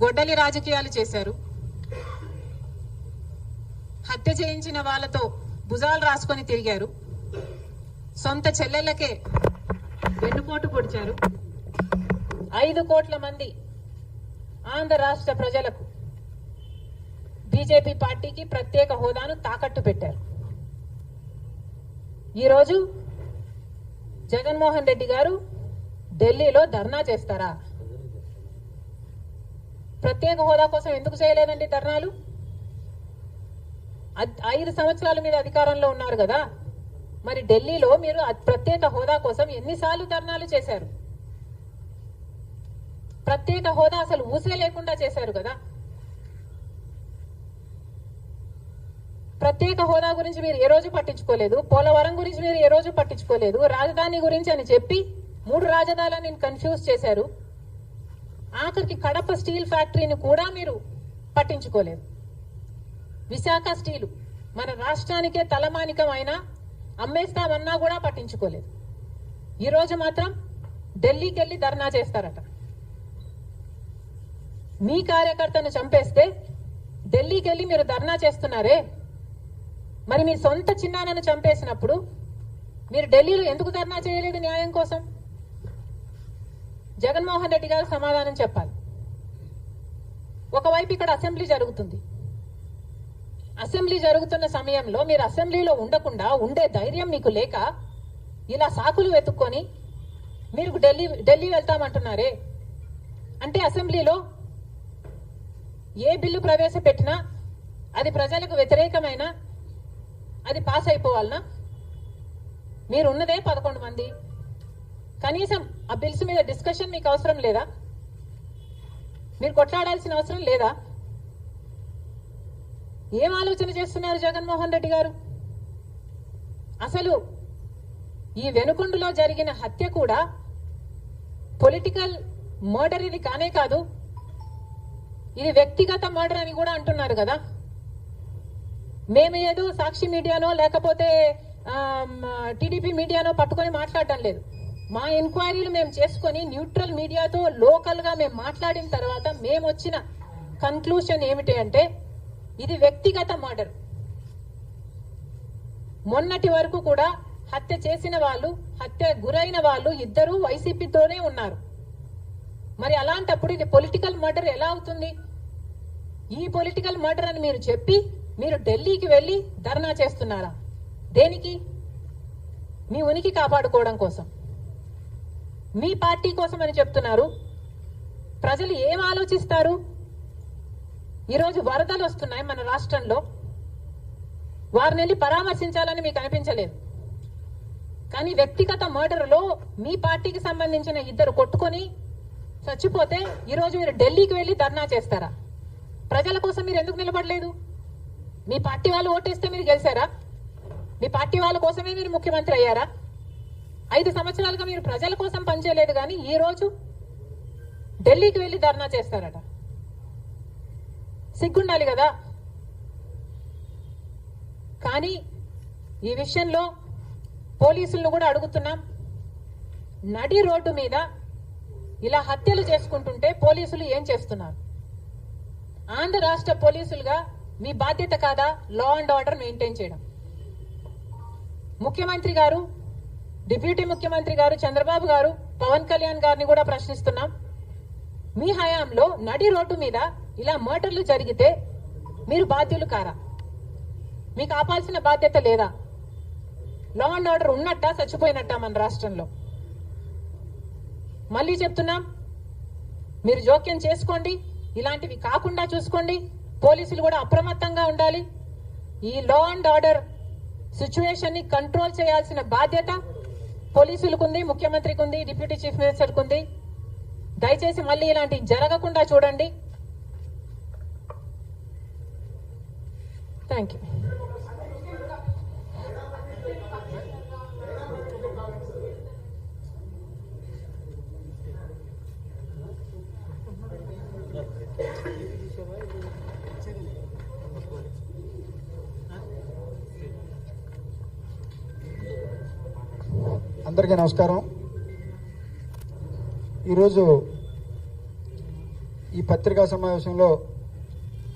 గొడ్డలి రాజకీయాలు చేశారు. హత్య చేయించిన వాళ్ళతో భుజాలు రాసుకొని తిరిగారు. సొంత చెల్లెళ్ళకే వెన్నుపోటు పొడిచారు. 5 కోట్ల మంది ఆంధ్ర రాష్ట్ర ప్రజలకు బీజేపీ పార్టీకి ప్రత్యేక హోదాను తాకట్టు పెట్టారు. ఈరోజు జగన్మోహన్ రెడ్డి గారు ఢిల్లీలో ధర్నా చేస్తారా? ప్రత్యేక హోదా కోసం ఎందుకు చేయలేదండి ధర్నాలు? 5 సంవత్సరాలు మీరు అధికారంలో ఉన్నారు కదా, మరి ఢిల్లీలో మీరు ప్రత్యేక హోదా కోసం ఎన్నిసార్లు ధర్నాలు చేశారు? ప్రత్యేక హోదా అసలు ఊసే లేకుండా చేశారు కదా. ప్రత్యేక హోదా గురించి మీరు ఏ రోజు పట్టించుకోలేదు. పోలవరం గురించి మీరు ఏ రోజు పట్టించుకోలేదు. రాజధాని గురించి అని చెప్పి 3 రాజధానులను కన్ఫ్యూజ్ చేశారు. ఆఖరికి కడప స్టీల్ ఫ్యాక్టరీని కూడా మీరు పట్టించుకోలేదు. విశాఖ స్టీలు మన రాష్ట్రానికే తలమానికం అయినా అమ్మేస్తామన్నా కూడా పట్టించుకోలేదు. ఈరోజు మాత్రం ఢిల్లీకి వెళ్ళి ధర్నా చేస్తారట. మీ కార్యకర్తను చంపేస్తే ఢిల్లీకి వెళ్ళి మీరు ధర్నా చేస్తున్నారే, మరి మీ సొంత చిన్నాన్నను చంపేసినప్పుడు మీరు ఢిల్లీలో ఎందుకు ధర్నా చేయలేదు న్యాయం కోసం? జగన్మోహన్ రెడ్డి గారు సమాధానం చెప్పాలి. ఒకవైపు ఇక్కడ అసెంబ్లీ జరుగుతుంది. అసెంబ్లీ జరుగుతున్న సమయంలో మీరు అసెంబ్లీలో ఉండకుండా ఉండే ధైర్యం మీకు లేక ఇలా సాకులు వెతుక్కొని మీరు ఢిల్లీ వెళ్తామంటున్నారే, అంటే అసెంబ్లీలో ఏ బిల్లు ప్రవేశపెట్టినా అది ప్రజలకు వ్యతిరేకమైన అది పాస్ అయిపోవాలనా? మీరున్నదే 11 మంది. కనీసం ఆ బిల్స్ మీద డిస్కషన్ మీకు అవసరం లేదా? మీరు కొట్లాడాల్సిన అవసరం లేదా? ఏం ఆలోచన చేస్తున్నారు జగన్మోహన్ రెడ్డి గారు? అసలు ఈ వెనుకొండలో జరిగిన హత్య కూడా పొలిటికల్ మర్డర్ ఇది కానే కాదు, ఇది వ్యక్తిగత మర్డర్ అని కూడా అంటున్నారు కదా. మేము ఏదో సాక్షి మీడియానో లేకపోతే టీడీపీ మీడియానో పట్టుకొని మాట్లాడటం లేదు. మా ఎంక్వైరీలు మేము చేసుకొని న్యూట్రల్ మీడియాతో లోకల్ గా మేము మాట్లాడిన తర్వాత మేము వచ్చిన కన్క్లూషన్ ఏమిటి అంటే ఇది వ్యక్తిగత మర్డర్. మొన్నటి వరకు కూడా హత్య చేసిన వాళ్ళు, హత్య గురైన వాళ్ళు ఇద్దరూ వైసీపీతోనే ఉన్నారు. మరి అలాంటప్పుడు ఇది పొలిటికల్ మర్డర్ ఎలా అవుతుంది? ఈ పొలిటికల్ మర్డర్ అని మీరు చెప్పి మీరు ఢిల్లీకి వెళ్లి ధర్నా చేస్తున్నారా? దేనికి? మీ ఉనికి కాపాడుకోవడం కోసం, మీ పార్టీ కోసం అని చెప్తున్నారు. ప్రజలు ఏం ఆలోచిస్తారు? ఈరోజు వరదలు వస్తున్నాయి మన రాష్ట్రంలో, వారిని వెళ్ళి పరామర్శించాలని మీకు అనిపించలేదు. కానీ వ్యక్తిగత మర్డర్లో మీ పార్టీకి సంబంధించిన 2 కొట్టుకొని చచ్చిపోతే ఈరోజు మీరు ఢిల్లీకి వెళ్లి ధర్నా చేస్తారా? ప్రజల కోసం మీరు ఎందుకు నిలబడలేదు? మీ పార్టీ వాళ్ళు ఓటేస్తే మీరు గెలిచారా? మీ పార్టీ వాళ్ళ కోసమే మీరు ముఖ్యమంత్రి అయ్యారా? 5 సంవత్సరాలుగా మీరు ప్రజల కోసం పనిచేయలేదు, కానీ ఈ రోజు ఢిల్లీకి వెళ్లి ధర్నా చేస్తారట. సిగ్గుండాలి కదా. కానీ ఈ విషయంలో పోలీసులను కూడా అడుగుతున్నాం. నడి రోడ్డు మీద ఇలా హత్యలు చేసుకుంటుంటే పోలీసులు ఏం చేస్తున్నారు? ఆంధ్ర రాష్ట్ర పోలీసులుగా మీ బాధ్యత కాదా లా అండ్ ఆర్డర్ మెయింటైన్ చేయడం? ముఖ్యమంత్రి గారు, డిప్యూటీ ముఖ్యమంత్రి గారు చంద్రబాబు గారు, పవన్ కళ్యాణ్ గారిని కూడా ప్రశ్నిస్తున్నాం. మీ హయాంలో నడి రోడ్డు మీద ఇలా మర్డర్లు జరిగితే మీరు బాధ్యులు కారా? మీకు ఆపాల్సిన బాధ్యత లేదా? లా అండ్ ఆర్డర్ ఉన్నట్టా చచ్చిపోయినట్టా మన రాష్ట్రంలో? మళ్ళీ చెప్తున్నాం, మీరు జోక్యం చేసుకోండి, ఇలాంటివి కాకుండా చూసుకోండి. పోలీసులు కూడా అప్రమత్తంగా ఉండాలి. ఈ లా అండ్ ఆర్డర్ సిచ్యువేషన్ ని కంట్రోల్ చేయాల్సిన బాధ్యత పోలీసులకు ఉంది, ముఖ్యమంత్రికి ఉంది, డిప్యూటీ చీఫ్ మినిస్టర్కి ఉంది. దయచేసి మళ్ళీ ఇలాంటివి జరగకుండా చూడండి. Thank you. అందరికీ నమస్కారం. ఈరోజు ఈ పత్రికా సమావేశంలో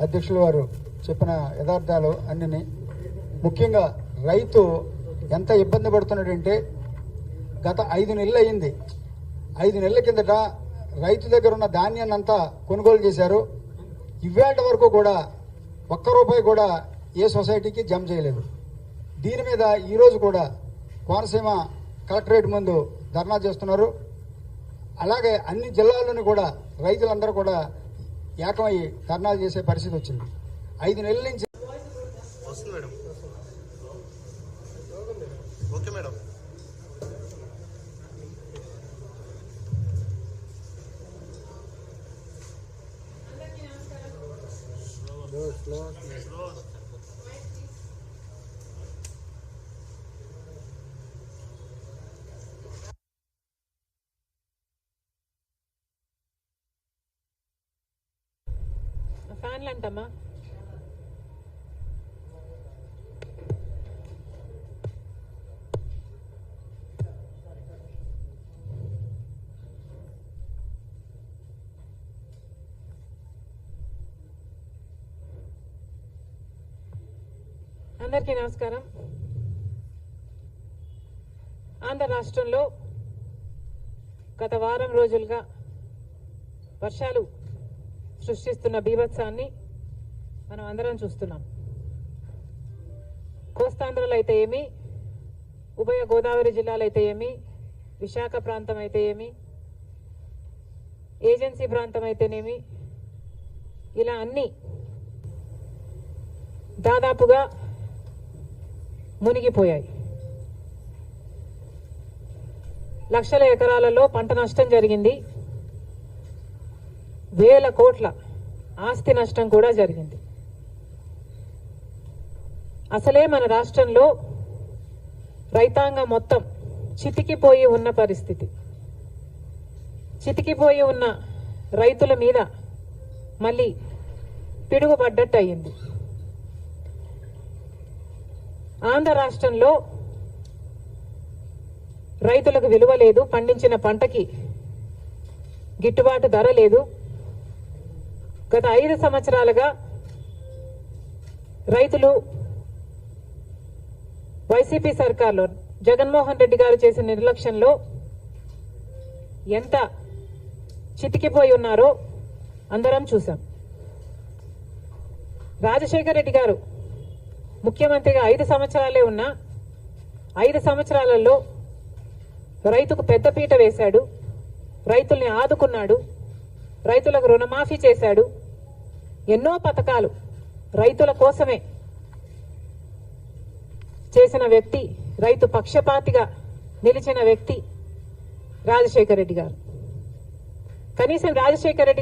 అధ్యక్షులు వారు చెప్పిన యథార్థాలు అన్నీ, ముఖ్యంగా రైతు ఎంత ఇబ్బంది పడుతున్నాడంటే గత 5 నెలలు అయింది. 5 నెలల కిందట రైతు దగ్గర ఉన్న ధాన్యాన్ని అంతా కొనుగోలు చేశారు. ఇవాటి వరకు కూడా ₹1 కూడా ఏ సొసైటీకి జమ చేయలేదు. దీని మీద ఈరోజు కూడా కోనసీమ కలెక్టరేట్ ముందు ధర్నా చేస్తున్నారు. అలాగే అన్ని జిల్లాల్లోనూ కూడా రైతులందరూ కూడా ఏకమై ధర్నాలు చేసే పరిస్థితి వచ్చింది. 5 నెలల నుంచి ఓకే మేడం. ఫ్యాన్లు అంటమ్మా. అందరికీ నమస్కారం. ఆంధ్ర రాష్ట్రంలో గత వారం రోజులుగా వర్షాలు సృష్టిస్తున్న బీభత్సాన్ని మనం అందరం చూస్తున్నాం. కోస్తాంధ్రలో అయితే ఏమి, ఉభయ గోదావరి జిల్లాలు అయితే ఏమి, విశాఖ ప్రాంతం అయితే ఏమి, ఏజెన్సీ ప్రాంతం అయితేనేమి, ఇలా అన్ని దాదాపుగా మునిగిపోయాయి. లక్షల ఎకరాలలో పంట నష్టం జరిగింది. వేల కోట్ల ఆస్తి నష్టం కూడా జరిగింది. అసలే మన రాష్ట్రంలో రైతాంగం మొత్తం చితికిపోయి ఉన్న పరిస్థితి. చితికిపోయి ఉన్న రైతుల మీద మళ్ళీ పిడుగుపడ్డట్టు అయింది. ఆంధ్ర రాష్ట్రంలో రైతులకు విలువ లేదు, పండించిన పంటకి గిట్టుబాటు ధర లేదు. గత 5 సంవత్సరాలుగా రైతులు వైసీపీ సర్కార్లో జగన్మోహన్ రెడ్డి గారు చేసిన నిర్లక్ష్యంలో ఎంత చితికిపోయి ఉన్నారో అందరం చూసాం. రాజశేఖర రెడ్డి గారు ముఖ్యమంత్రిగా 5 సంవత్సరాలే ఉన్నా 5 సంవత్సరాలలో రైతుకు పెద్దపీట వేశాడు, రైతుల్ని ఆదుకున్నాడు, రైతులకు రుణమాఫీ చేశాడు. ఎన్నో పథకాలు రైతుల కోసమే చేసిన వ్యక్తి, రైతు పక్షపాతిగా నిలిచిన వ్యక్తి రాజశేఖర రెడ్డి గారు. కనీసం రాజశేఖర రెడ్డి